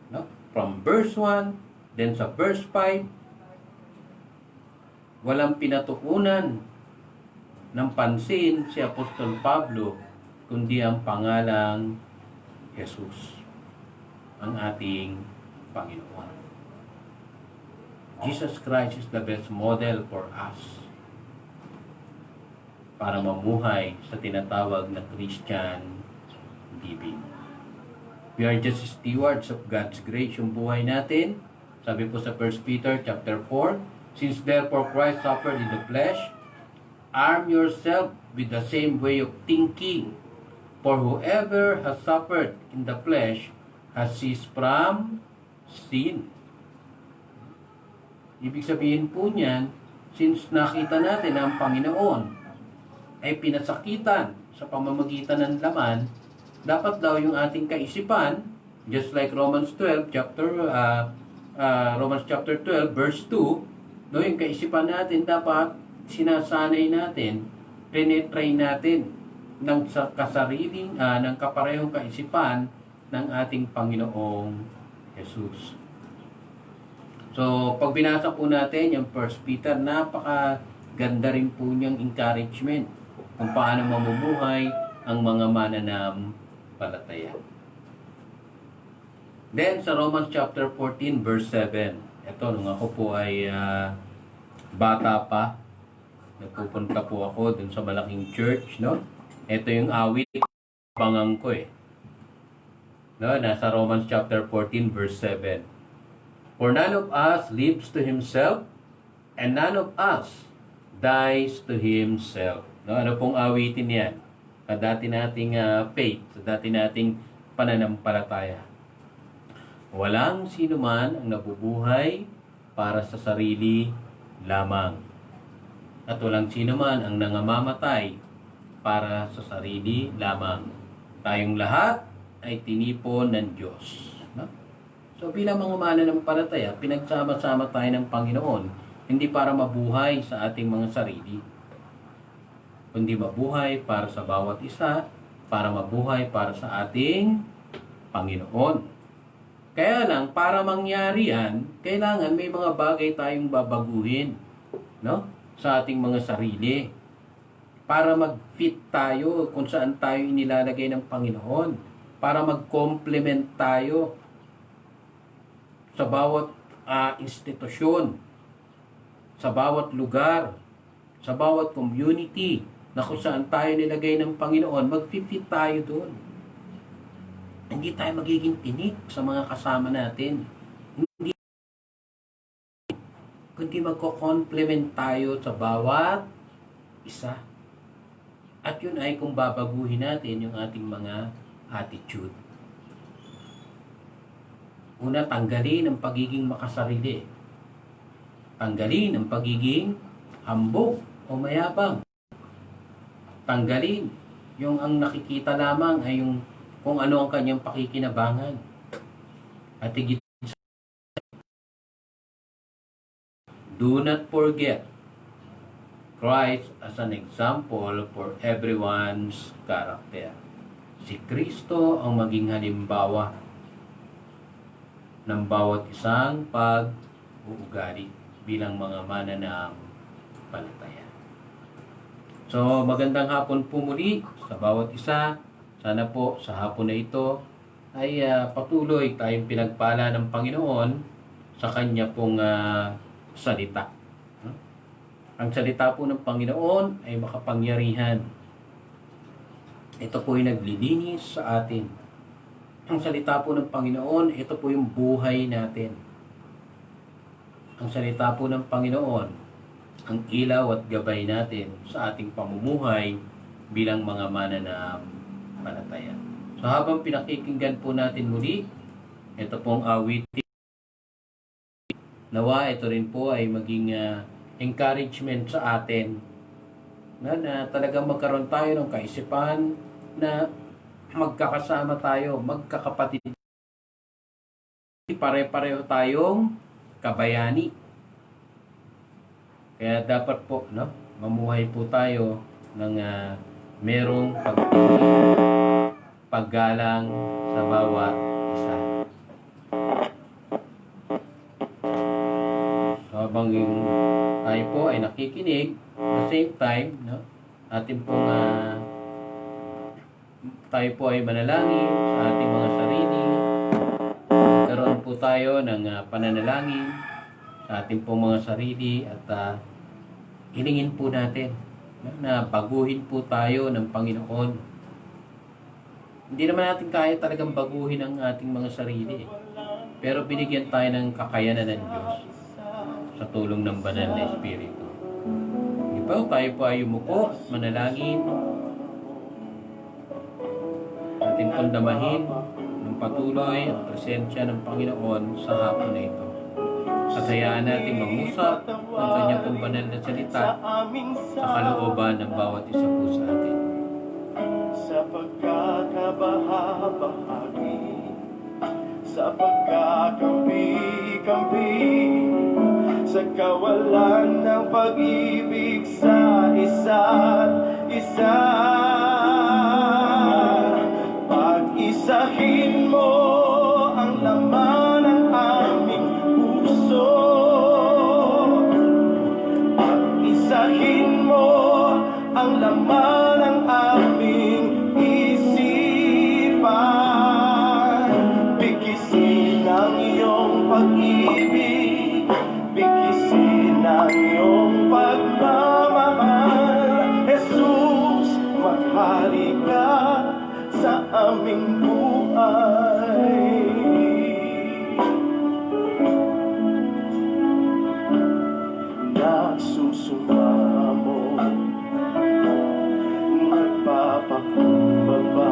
No? From verse 1, then sa verse 5, walang pinatuunan ng pansin si Apostol Pablo, kundi ang pangalang Jesus, ang ating Panginoon. Jesus Christ is the best model for us para mamuhay sa tinatawag na Christian living. We are just stewards of God's grace. Yung buhay natin, sabi po sa 1 Peter chapter 4, since therefore Christ suffered in the flesh, arm yourself with the same way of thinking. For whoever has suffered in the flesh has ceased from sin. Ibig sabihin po niyan, since nakita natin na ang Panginoon ay pinasakitan sa pamamagitan ng laman, dapat daw yung ating kaisipan, just like Romans chapter 12 verse 2, no, yung kaisipan natin dapat sinasanay natin, tinitry natin ng kasariling, ng kaparehong kaisipan ng ating Panginoong Jesus. So, pag binasa po natin yung 1 Peter, napakaganda rin po niyang encouragement kung paano mamumuhay ang mga mananampalataya. Then, sa Romans chapter 14 verse 7, ito, nung ako po ay bata pa, nagpupunta po ako dun sa malaking church, no? Ito yung awit, bangang ko eh. No, nasa Romans chapter 14 verse 7. For none of us lives to himself, and none of us dies to himself. No, ano pong awitin yan? Sa dati nating faith, sa dati nating pananampalataya. Walang sino man ang nabubuhay para sa sarili lamang. At walang sino man ang nangamamatay para sa sarili lamang. Tayong lahat ay tinipon ng Diyos. No? So bilang mga mananampalataya, pinagsama-sama tayo ng Panginoon, hindi para mabuhay sa ating mga sarili, kundi mabuhay para sa bawat isa, para mabuhay para sa ating Panginoon. Kaya lang, para mangyari yan, kailangan may mga bagay tayong babaguhin, no? Sa ating mga sarili. Para mag-fit tayo kung saan tayo inilalagay ng Panginoon. Para mag-complement tayo sa bawat institusyon, sa bawat lugar, sa bawat community na kung saan tayo nilagay ng Panginoon, mag-fit tayo doon. Hindi tayo magiging tinik sa mga kasama natin. Hindi, kundi magko-complement tayo sa bawat isa. At yun ay kung babaguhin natin yung ating mga attitude. Una, tanggalin ang pagiging makasarili. Tanggalin ang pagiging hambog o mayabang. Tanggalin yung ang nakikita lamang ay yung kung ano ang kanyang pakikinabangan. At higit, do not forget Christ as an example for everyone's character. Si Kristo ang maging halimbawa ng bawat isang pag-uugali bilang mga mananampalataya. So, magandang hapon po muli sa bawat isa. Sana po sa hapon na ito ay patuloy tayong pinagpala ng Panginoon sa Kanya pong salita. Ang salita po ng Panginoon ay makapangyarihan. Ito po ay naglilinis sa atin. Ang salita po ng Panginoon, ito po yung buhay natin. Ang salita po ng Panginoon, ang ilaw at gabay natin sa ating pamumuhay bilang mga mananampalataya. So habang pinakikinggan po natin muli, ito pong awitin. Nawa ito rin po ay maging encouragement sa atin na talagang magkaroon tayo ng kaisipan na magkakasama tayo, magkakapatid. Pare-pareho tayong kabayani. Kaya dapat po, mamuhay po tayo ng merong paggalang sa bawat isa. So, habang tayo po ay nakikinig, at the same time, atin pong tayo po ay manalangin sa ating mga sarili. Magkaroon po tayo ng pananalangin sa ating pong mga sarili at hilingin po natin na baguhin po tayo ng Panginoon. Hindi naman natin kaya talagang baguhin ang ating mga sarili. Pero binigyan tayo ng kakayanan ng Diyos sa tulong ng banal na Espiritu. Tayo po ay yumuko at manalangin. Ating pandamahin ng patuloy at presensya ng Panginoon sa hapon na ito. At hayaan natin mangusap ang kanyang pong banal na salita sa kalooban ng bawat isa po sa atin. Sa pagkakabahabahagi, sa pagkakampi-kampi, sa kawalan ng pag-ibig sa isa't isa. Pag-isahin mo ang laman ng aming puso. Pag-isahin mo ang laman ng aming isipan. Bigkisin ang iyong pag-ibig, bigkisin ang iyong pagmamahal. Jesus, maghari ka sa aming buhay. Nagsusumamo, nagpapakumbaba,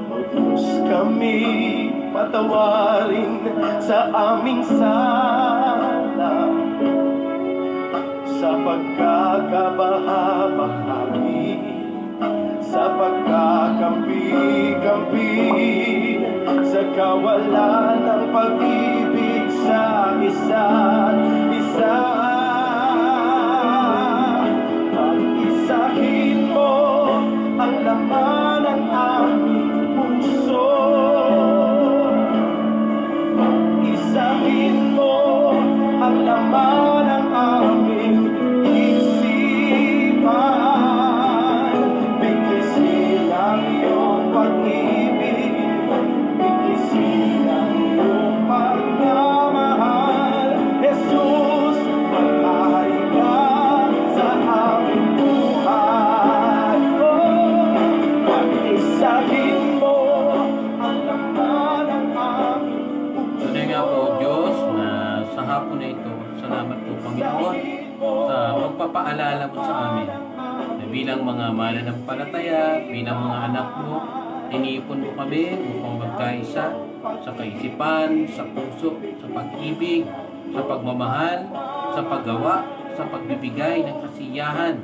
magdus kami patawarin sa aming sala, sa pagkakabahabahagi, sa pagkakampi-kampi, sa kawalan ng pag-ibig sa isa't isa. Pag-isahin mo ang laman ng aming puso. Pag-isahin mo ang laman ng aming isipan. Bigkisin ang iyong pag-ibig, bigkisin ang iyong pag hapon na ito. Salamat po, Panginoon, sa pagpapaalala mo sa amin na bilang mga mananampalataya, bilang mga anak mo, iniipon mo kami upang magkaisa sa kaisipan, sa puso, sa pag-ibig, sa pagmamahal, sa paggawa, sa pagbibigay ng kasiyahan,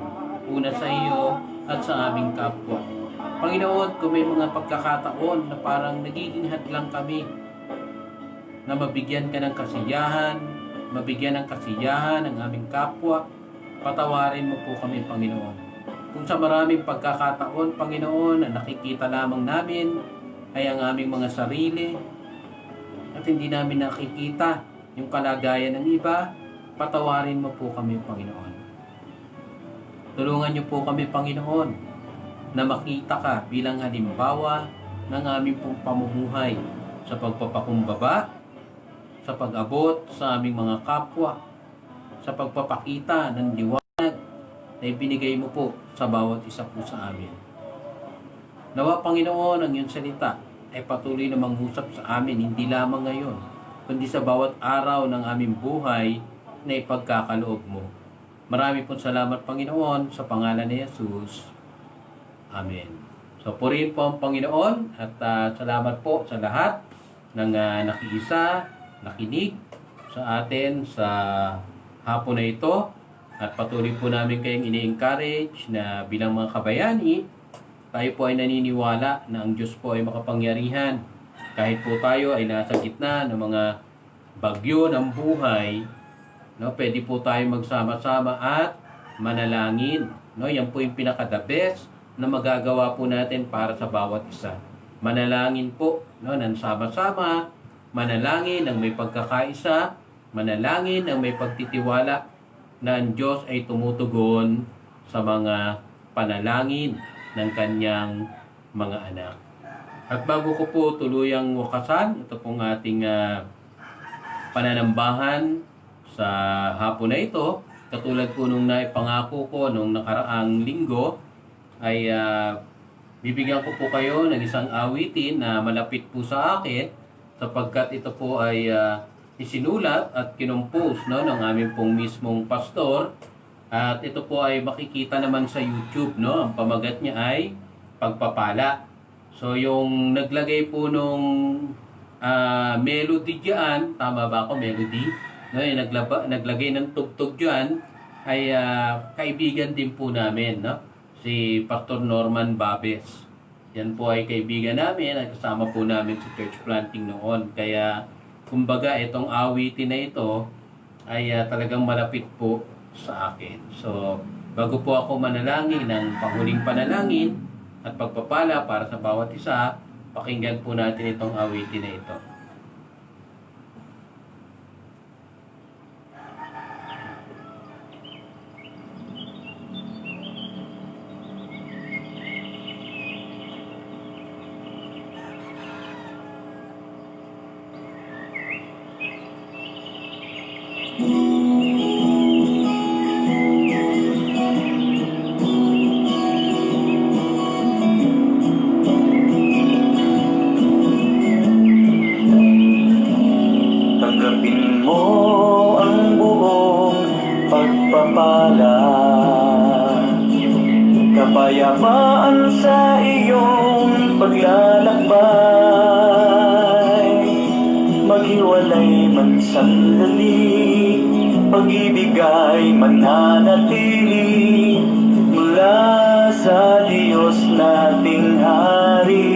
una sa iyo at sa aming kapwa. Panginoon, kung may mga pagkakataon na parang nagiging hadlang kami na mabigyan ka ng kasiyahan, mabigyan ng kasiyahan ng aming kapwa, patawarin mo po kami, Panginoon. Kung sa maraming pagkakataon, Panginoon, na nakikita lamang namin ay ang aming mga sarili at hindi namin nakikita yung kalagayan ng iba, patawarin mo po kami, Panginoon. Tulungan niyo po kami, Panginoon, na makita ka bilang halimbawa ng aming pong pamumuhay sa pagpapakumbaba, sa pag-abot sa aming mga kapwa, sa pagpapakita ng liwanag na ibinigay mo po sa bawat isa po sa amin. Nawa, Panginoon, ang iyong salita ay patuloy na mangusap sa amin, hindi lamang ngayon, kundi sa bawat araw ng aming buhay na ipagkakaloob mo. Marami pong salamat, Panginoon, sa pangalan ni Jesus. Amen. So, purihin po ang Panginoon at salamat po sa lahat ng nakiisa, nakinig sa atin sa hapon na ito. At patuloy po namin kayong ini-encourage na bilang mga kabayani, tayo po ay naniniwala na ang Diyos po ay makapangyarihan. Kahit po tayo ay nasa gitna ng mga bagyo ng buhay, no, pwede po tayo magsama-sama at manalangin. No, yan po yung pinaka-the best na magagawa po natin para sa bawat isa. Manalangin po, no, nang sama-sama, manalangin ng may pagkakaisa, manalangin ng may pagtitiwala na ang Diyos ay tumutugon sa mga panalangin ng kanyang mga anak. At bago ko po tuluyang wakasan, ito pong ating pananambahan sa hapon na ito, katulad po nung naipangako ko nung nakaraang linggo, ay bibigyan ko po kayo ng isang awitin na malapit po sa akin sapagkat ito po ay isinulat at kinompose, no, ng aming pong mismong pastor. At ito po ay makikita naman sa YouTube, no? Ang pamagat niya ay Pagpapala. So yung naglagay po nung melody diyan, tama ba ako, melody? No, yung naglagay ng tugtog diyan ay kaibigan din po namin, no? Si Pastor Norman Babes. Yan po ay kaibigan namin at kasama po namin sa church planting noon. Kaya kumbaga itong awitin na ito ay talagang malapit po sa akin. So bago po ako manalangin ng panghuling panalangin at pagpapala para sa bawat isa, pakinggan po natin itong awitin na ito. Tanggapin mo ang buong pagpapala, kapayapaan sa iyong paglalakbay. Maghiwalay man sandali, pag-ibig ay mananatili mula sa Diyos nating Hari.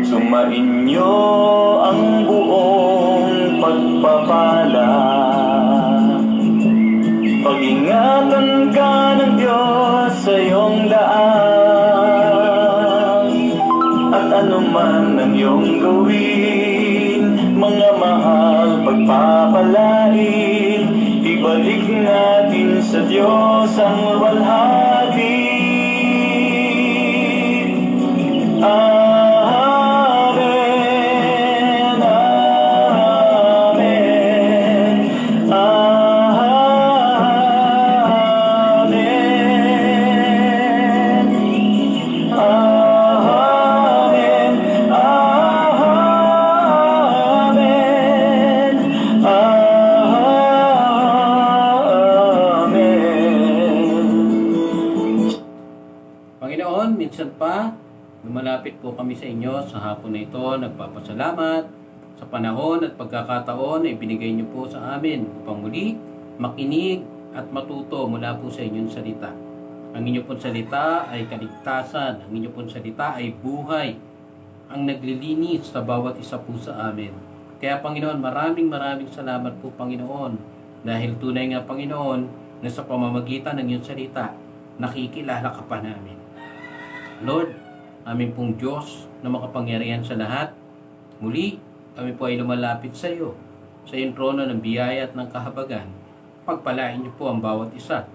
Sumainyo ang buong pagpapala, pag-ingatan ka ng Diyos sa iyong daan. At anuman ang iyong gawin, mga mahal, pagpapalain, ibalik natin sa Diyos ang walhati. Amen, amen, amen, amen, amen, Lumalapit po kami sa inyo sa hapon na ito. Nagpapasalamat sa panahon at pagkakataon na ibinigay niyo po sa amin upang muli makinig at matuto mula po sa inyong salita. Ang inyong pong salita ay kaligtasan. Ang inyong pong salita ay buhay. Ang naglilinis sa bawat isa po sa amin. Kaya Panginoon, maraming salamat po Panginoon. Dahil tunay nga Panginoon na sa pamamagitan ng iyong salita, nakikilala ka pa namin. Lord, amin pong Diyos na makapangyarihan sa lahat, muli kami po ay lumalapit sa iyo, sa iyong trono ng biyaya at ng kahabagan. Pagpalain niyo po ang bawat isa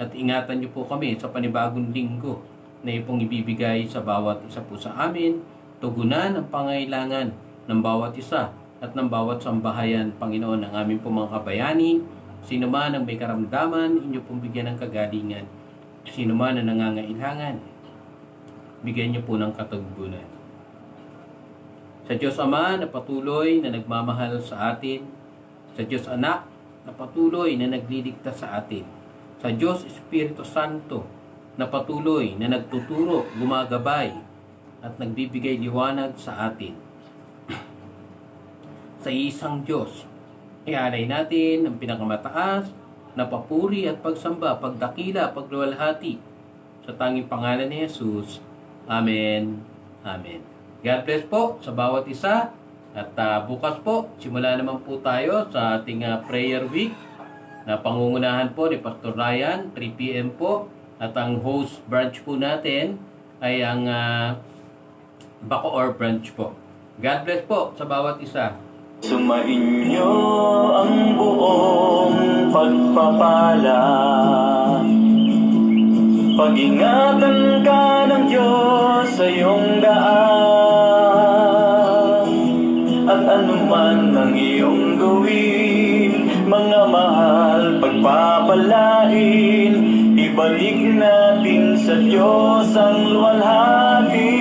at ingatan niyo po kami sa panibagong linggo na ipong ibibigay sa bawat isa po sa amin, tugunan ang pangailangan ng bawat isa at ng bawat sambahayan, Panginoon, ng aming po mga kabayani. Sino man ang may karamdaman, inyo pong bigyan ng kagalingan. Sino man ang nangangailangan, bigyan niyo po ng katagunan. Sa Diyos Ama na patuloy na nagmamahal sa atin, sa Diyos Anak na patuloy na nagliligtas sa atin, sa Diyos Espiritu Santo na patuloy na nagtuturo, gumagabay at nagbibigay liwanag sa atin. Sa isang Diyos, ialay natin ang pinakamataas na papuri at pagsamba, pagdakila, pagluwalhati sa tanging pangalan ni Jesus. Amen. Amen. God bless po sa bawat isa. At bukas po, simula naman po tayo sa ating prayer week na pangungunahan po ni Pastor Ryan, 3 p.m. po. At ang host branch po natin ay ang Bacoor branch po. God bless po sa bawat isa. Sumainyo ang buong pagpapala. Pag-ingatan ka ng Diyos sa iyong daan. At anuman ang iyong gawin, mga mahal, pagpapalain. Ibalik natin sa Diyos ang luwalhati.